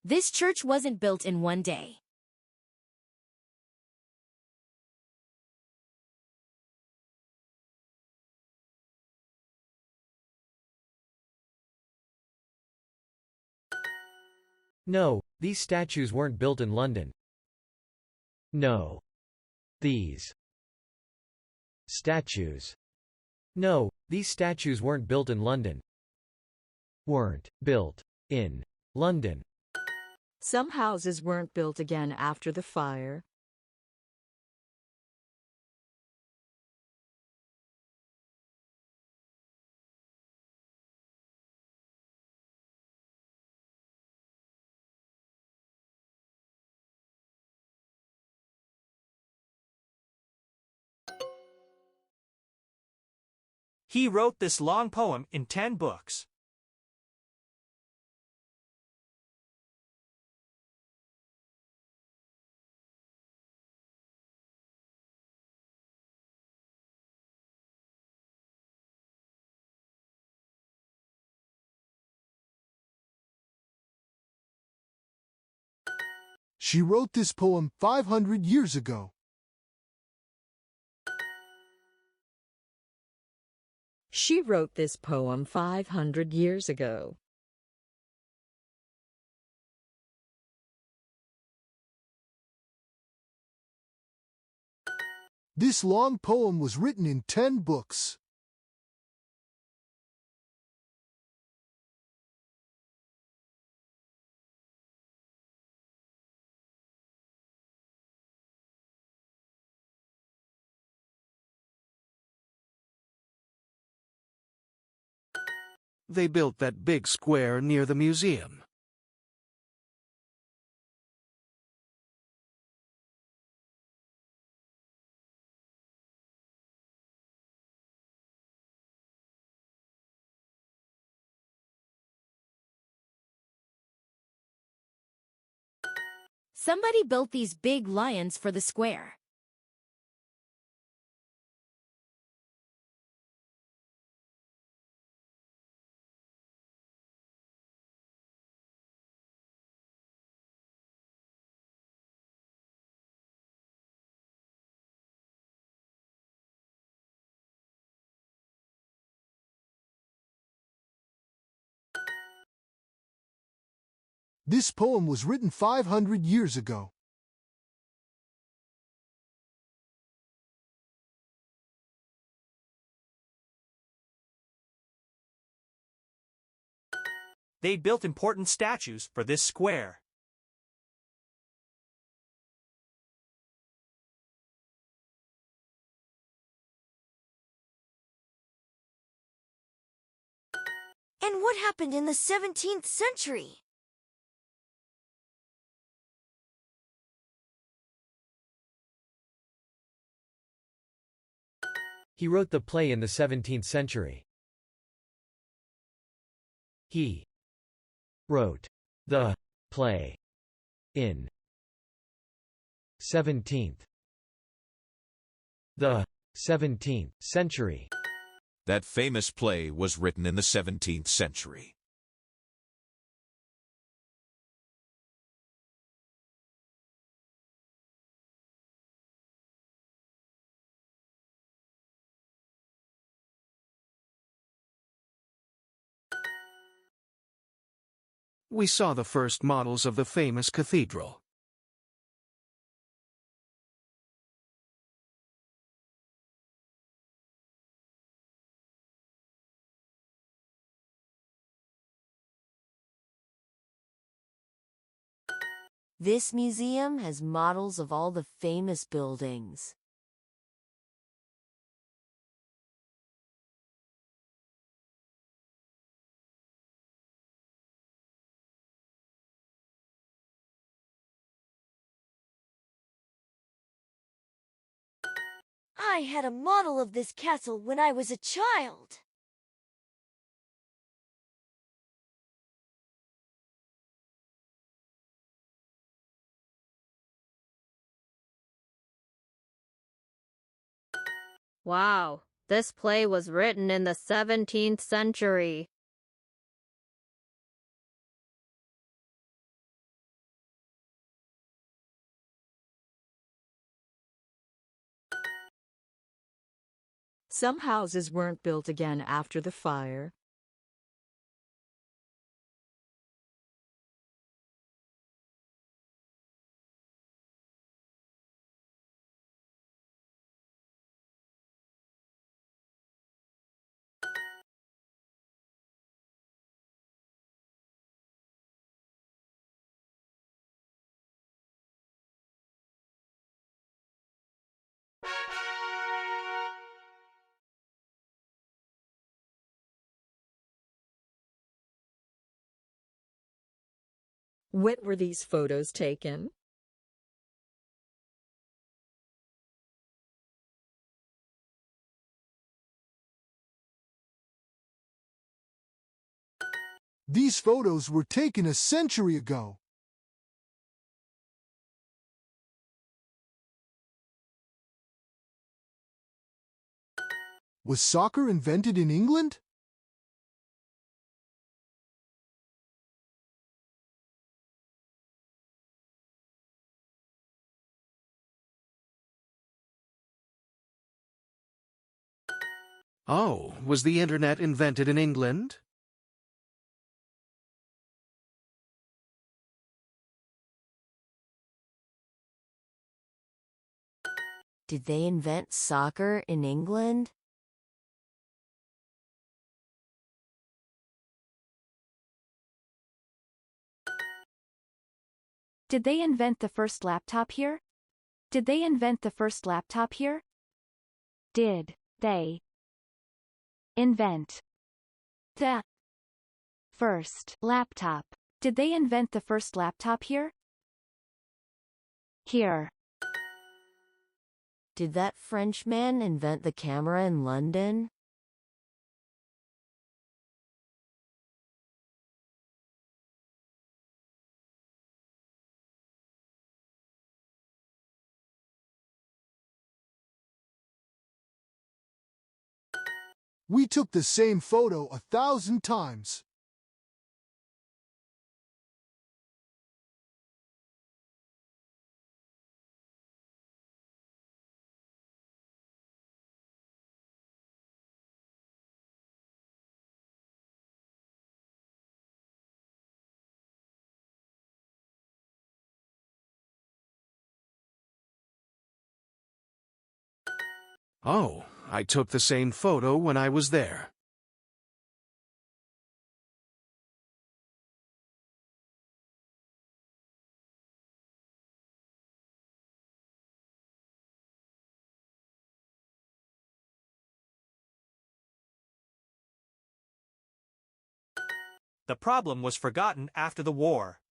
This church wasn't built in one day. No, these statues weren't built in London. No. These statues. No, these statues weren't built in London. Weren't built in London. Some houses weren't built again after the fire. He wrote this long poem in 10 books. She wrote this poem 500 years ago. She wrote this poem 500 years ago. This long poem was written in 10 books. They built that big square near the museum. Somebody built these big lions for the square. This poem was written 500 years ago. They built important statues for this square. And what happened in the 17th century? He wrote the play in the 17th century. He wrote the play in 17th the 17th century. That famous play was written in the 17th century. We saw the first models of the famous cathedral. This museum has models of all the famous buildings. I had a model of this castle when I was a child. Wow, this play was written in the 17th century. Some houses weren't built again after the fire. When were these photos taken? These photos were taken a century ago. Was soccer invented in England? Oh, was the internet invented in England? Did they invent soccer in England? Did they invent the first laptop here? Did they invent the first laptop here? Did they invent the first laptop? Did they invent the first laptop here? Here. Did that Frenchman invent the camera in London? We took the same photo 1,000 times. Oh, I took the same photo when I was there. The problem was forgotten after the war.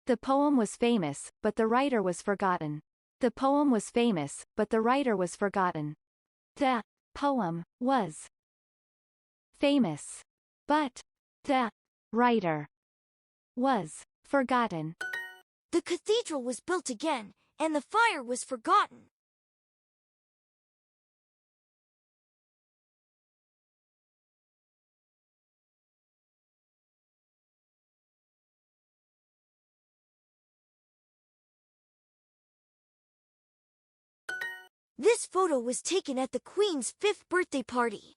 The poem was famous, but the writer was forgotten. The poem was famous, but the writer was forgotten. The poem was famous, but the writer was forgotten. The cathedral was built again, and the fire was forgotten. This photo was taken at the Queen's 5th birthday party.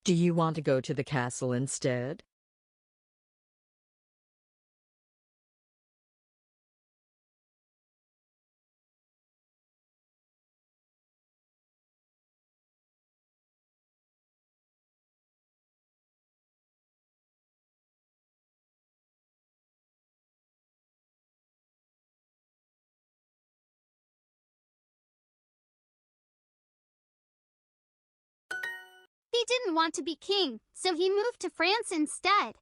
Do you want to go to the castle instead? He didn't want to be king, so he moved to France instead.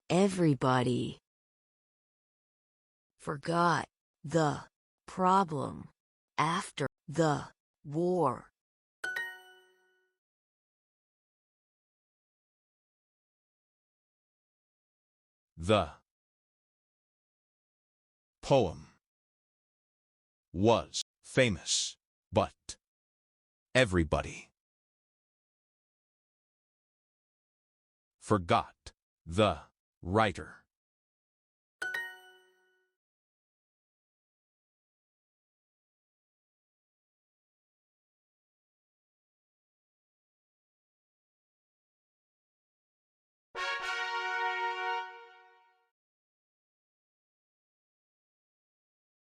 Everybody forgot the problem after the war. The poem was famous, but everybody forgot the writer.